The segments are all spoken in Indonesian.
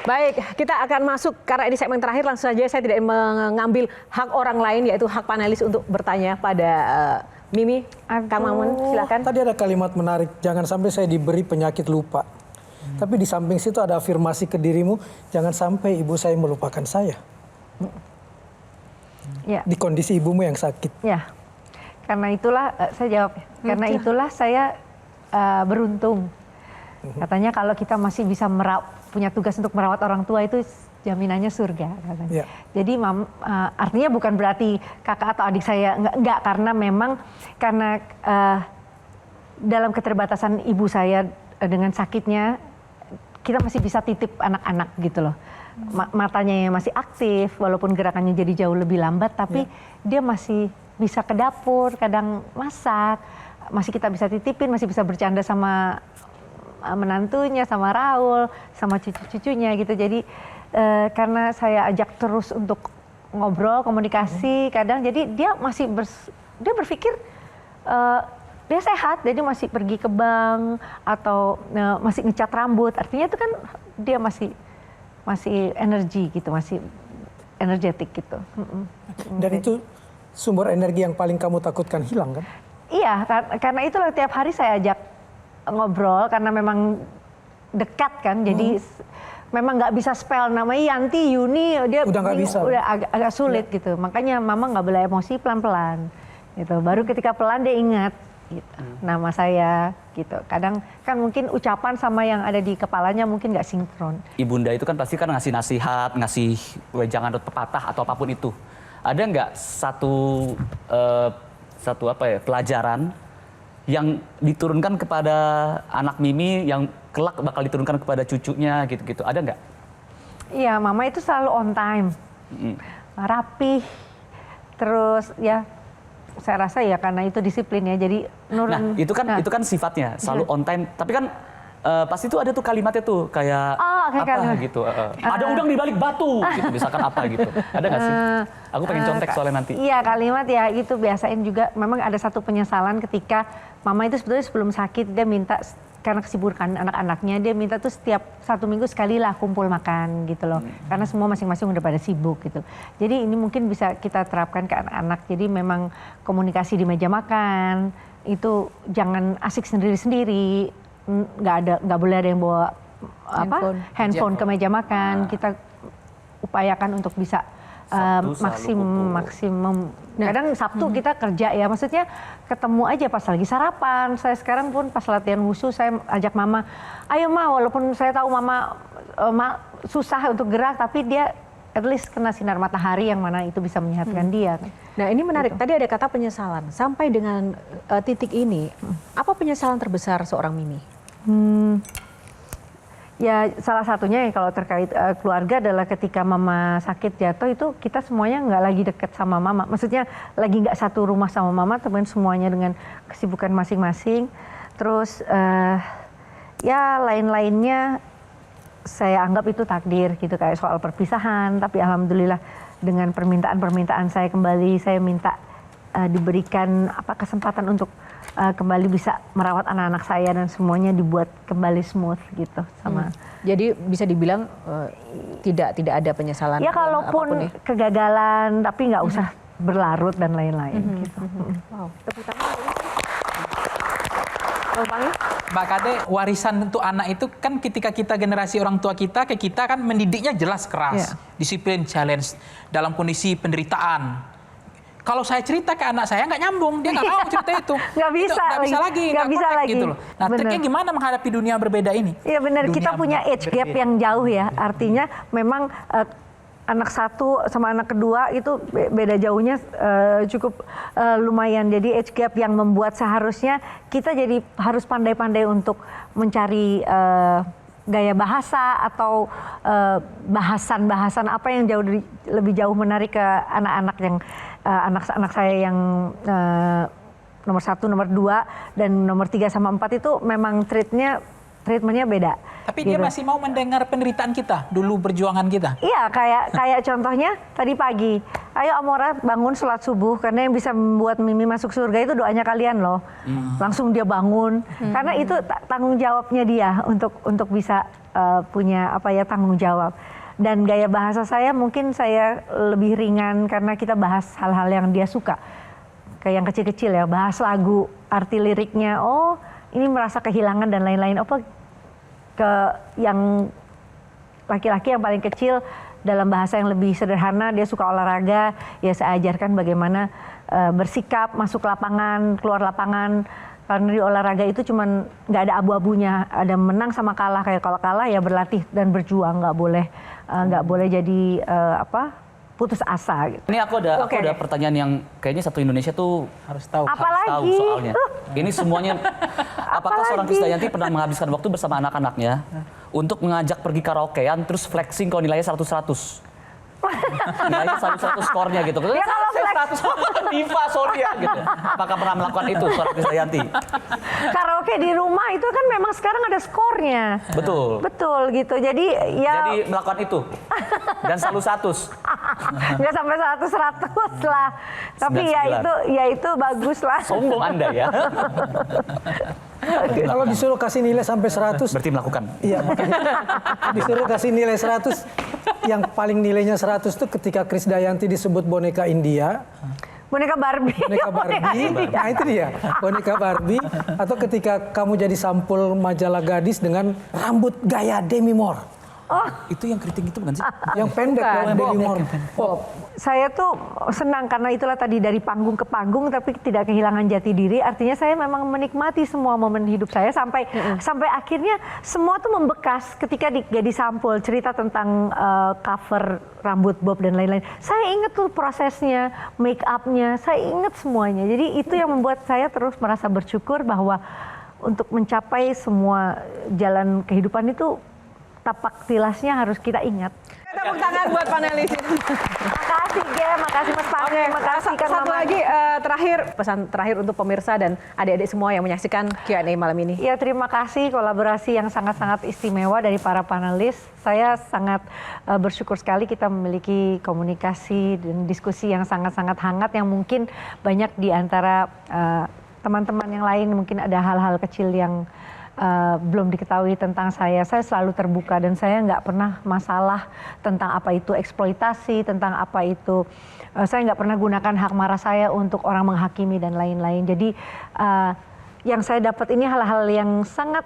Baik, kita akan masuk karena ini segmen terakhir, langsung saja saya tidak mengambil hak orang lain, yaitu hak panelis untuk bertanya pada Mimi. Kang Mamun, silakan. Tadi ada kalimat menarik, jangan sampai saya diberi penyakit lupa. Tapi di samping situ ada afirmasi ke dirimu, jangan sampai ibu saya melupakan saya. Ya. Di kondisi ibumu yang sakit. Ya, karena itulah saya jawab. Karena itulah saya beruntung. Katanya kalau kita masih bisa punya tugas untuk merawat orang tua itu jaminannya surga. Katanya. Ya. Jadi artinya bukan berarti kakak atau adik saya enggak, karena memang dalam keterbatasan ibu saya dengan sakitnya kita masih bisa titip anak-anak gitu loh. Matanya yang masih aktif, walaupun gerakannya jadi jauh lebih lambat, tapi dia masih bisa ke dapur, kadang masak, masih kita bisa titipin, masih bisa bercanda sama menantunya, sama Raul, sama cucu-cucunya gitu. Jadi karena saya ajak terus untuk ngobrol, komunikasi, kadang jadi dia masih dia berpikir dia sehat, jadi masih pergi ke bank atau masih ngecat rambut. Artinya itu kan dia masih energi gitu, masih energetik gitu. Dan itu sumber energi yang paling kamu takutkan hilang kan? Iya, karena itulah tiap hari saya ajak ngobrol karena memang dekat kan, jadi memang nggak bisa spell namanya Yanti, Yuni, dia udah nggak bisa, udah agak sulit gitu. Makanya mama nggak boleh emosi, pelan-pelan gitu. Baru ketika pelan dia ingat gitu, nama saya gitu. Kadang kan mungkin ucapan sama yang ada di kepalanya mungkin nggak sinkron. Ibunda itu kan pasti kan ngasih nasihat, ngasih wejangan pepatah atau apapun itu. Ada nggak satu pelajaran yang diturunkan kepada anak Mimi yang kelak bakal diturunkan kepada cucunya gitu-gitu, ada nggak? Iya, mama itu selalu on time, rapih, terus ya saya rasa ya karena itu disiplin ya, jadi nurun. Nah itu kan sifatnya selalu on time, tapi kan pasti tuh ada tuh kalimatnya tuh kayak apa gitu, ada udang di balik batu gitu, misalkan apa gitu, ada nggak sih? Aku pengen contek soalnya nanti. Iya, kalimat ya itu biasain juga. Memang ada satu penyesalan ketika mama itu sebetulnya sebelum sakit dia minta, karena kesibukan anak-anaknya, dia minta tuh setiap 1 minggu sekali lah kumpul makan gitu loh. Karena semua masing-masing udah pada sibuk gitu. Jadi ini mungkin bisa kita terapkan ke anak-anak. Jadi memang komunikasi di meja makan itu jangan asik sendiri-sendiri. Nggak boleh ada yang bawa handphone ke meja makan. Kita upayakan untuk bisa maksimum. Kadang Sabtu kita kerja ya, maksudnya ketemu aja pas lagi sarapan. Saya sekarang pun pas latihan wushu saya ajak mama, ayo ma, walaupun saya tahu mama susah untuk gerak, tapi dia at least kena sinar matahari yang mana itu bisa menyehatkan dia. Nah ini menarik, tadi ada kata penyesalan. Sampai dengan titik ini, apa penyesalan terbesar seorang Mimi? Ya salah satunya kalau terkait keluarga adalah ketika mama sakit jatuh itu kita semuanya nggak lagi deket sama mama. Maksudnya lagi nggak satu rumah sama mama, teman semuanya dengan kesibukan masing-masing. Terus ya lain-lainnya saya anggap itu takdir gitu, kayak soal perpisahan. Tapi alhamdulillah dengan permintaan saya kembali, saya minta diberikan kesempatan untuk kembali bisa merawat anak-anak saya dan semuanya dibuat kembali smooth gitu sama. Jadi bisa dibilang tidak ada penyesalan. Ya kalaupun kegagalan tapi nggak usah berlarut dan lain-lain. Gitu. Wow, tepuk tangan. Mbak Kade, warisan untuk anak itu kan ketika kita generasi orang tua kita ke kita kan mendidiknya jelas keras, disiplin, challenge dalam kondisi penderitaan. Kalau saya cerita ke anak saya nggak nyambung, dia nggak mau cerita itu. Nggak bisa lagi. Gitu loh. Nah, triknya gimana menghadapi dunia berbeda ini? Iya benar, kita punya age gap yang jauh ya. Artinya memang anak satu sama anak kedua itu beda jauhnya cukup lumayan. Jadi age gap yang membuat seharusnya kita jadi harus pandai-pandai untuk mencari gaya bahasa atau bahasan-bahasan apa yang lebih jauh menarik ke anak-anak yang anak-anak saya yang nomor 1, nomor 2 dan nomor 3 sama 4 itu memang treatmentnya beda. Tapi dia gitu. masih mau mendengar penderitaan kita, dulu perjuangan kita. Iya, kayak contohnya tadi pagi. Ayo Amora bangun sholat subuh, karena yang bisa membuat Mimi masuk surga itu doanya kalian loh. Langsung dia bangun, karena itu tanggung jawabnya dia untuk bisa punya tanggung jawab. Dan gaya bahasa saya mungkin saya lebih ringan karena kita bahas hal-hal yang dia suka. Kayak yang kecil-kecil ya, bahas lagu, arti liriknya, oh ini merasa kehilangan dan lain-lain. Ke yang laki-laki yang paling kecil dalam bahasa yang lebih sederhana, dia suka olahraga, ya saya ajarkan bagaimana bersikap, masuk lapangan, keluar lapangan. Karena di olahraga itu cuman nggak ada abu-abunya, ada menang sama kalah. Kayak kalau kalah ya berlatih dan berjuang, nggak boleh jadi putus asa. Gitu. Ini aku ada pertanyaan yang kayaknya satu Indonesia tuh Harus tahu. tahu soalnya. Ini semuanya, apakah seorang Krisdayanti pernah menghabiskan waktu bersama anak-anaknya untuk mengajak pergi karaokean terus flexing kalau nilainya 100-100? Nilainya 100 skornya gitu. Ya, kalau Saya 100 diva, sorry ya gitu. Apakah pernah melakukan itu seorang Krisdayanti? Karaoke di rumah itu kan memang sekarang ada skornya. Betul. Betul gitu. Jadi Jadi melakukan itu dan selalu 100. nggak sampai 100 lah. Tapi 99. ya itu bagus lah. Sombong Anda ya. Kalau disuruh kasih nilai sampai 100, Berarti melakukan. iya makanya disuruh kasih nilai 100, yang paling nilainya 100 itu ketika Krisdayanti disebut boneka India, Boneka Barbie. boneka Barbie, nah itu dia, boneka Barbie, atau ketika kamu jadi sampul majalah gadis dengan rambut gaya Demi Moore. Itu yang keriting itu bukan sih? Yang pendek Bukan. ya, Demi Moore. Saya tuh senang karena itulah tadi dari panggung ke panggung tapi tidak kehilangan jati diri. Artinya saya memang menikmati semua momen hidup saya sampai akhirnya semua tuh membekas ketika jadi sampul cerita tentang cover rambut bob dan lain-lain. Saya ingat tuh prosesnya, make upnya, saya ingat semuanya. Jadi itu yang membuat saya terus merasa bersyukur bahwa untuk mencapai semua jalan kehidupan itu tapak tilasnya harus kita ingat. Tepuk tangan buat panelis ini. Makasih Ge, makasih Mas Pami, makasih Kang Satu Maman. lagi terakhir, pesan terakhir untuk pemirsa dan adik-adik semua yang menyaksikan Q&A malam ini. Ya terima kasih kolaborasi yang sangat-sangat istimewa dari para panelis. Saya sangat bersyukur sekali kita memiliki komunikasi dan diskusi yang sangat-sangat hangat yang mungkin banyak di antara teman-teman yang lain mungkin ada hal-hal kecil yang belum diketahui tentang saya. Saya selalu terbuka dan saya nggak pernah masalah tentang apa itu eksploitasi, tentang apa itu saya nggak pernah gunakan hak marah saya untuk orang menghakimi dan lain-lain. Jadi yang saya dapat ini hal-hal yang sangat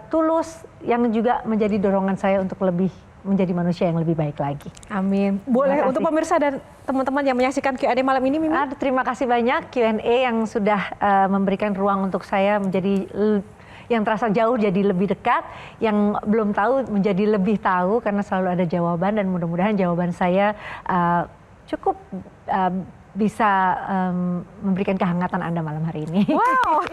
tulus yang juga menjadi dorongan saya untuk lebih menjadi manusia yang lebih baik lagi. Amin. Boleh Terima kasih. untuk pemirsa dan teman-teman yang menyaksikan Q&A malam ini, Mimi? Terima kasih banyak Q&A yang sudah memberikan ruang untuk saya menjadi yang terasa jauh jadi lebih dekat, yang belum tahu menjadi lebih tahu karena selalu ada jawaban dan mudah-mudahan jawaban saya cukup bisa memberikan kehangatan Anda malam hari ini. Wow.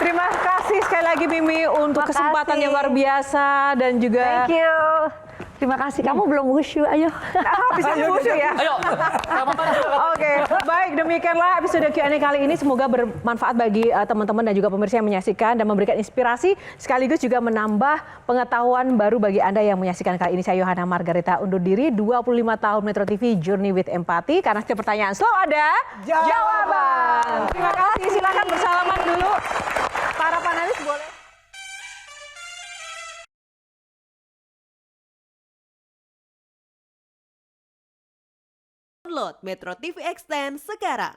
Terima kasih sekali lagi Mimi untuk Makasih. kesempatan yang luar biasa dan juga Thank you. Terima kasih. Kamu belum wushu, ayo. bisa musuh ya. Ayo. Oke, baik demikianlah episode Q&A kali ini. Semoga bermanfaat bagi teman-teman dan juga pemirsa yang menyaksikan dan memberikan inspirasi sekaligus juga menambah pengetahuan baru bagi Anda yang menyaksikan kali ini. Saya Yohana Margareta undur diri, 25 tahun Metro TV Journey with Empathy. Karena setiap pertanyaan selalu ada jawaban. Terima kasih, silakan bersalaman dulu. Para panelis boleh. Download Metro TV Extend sekarang.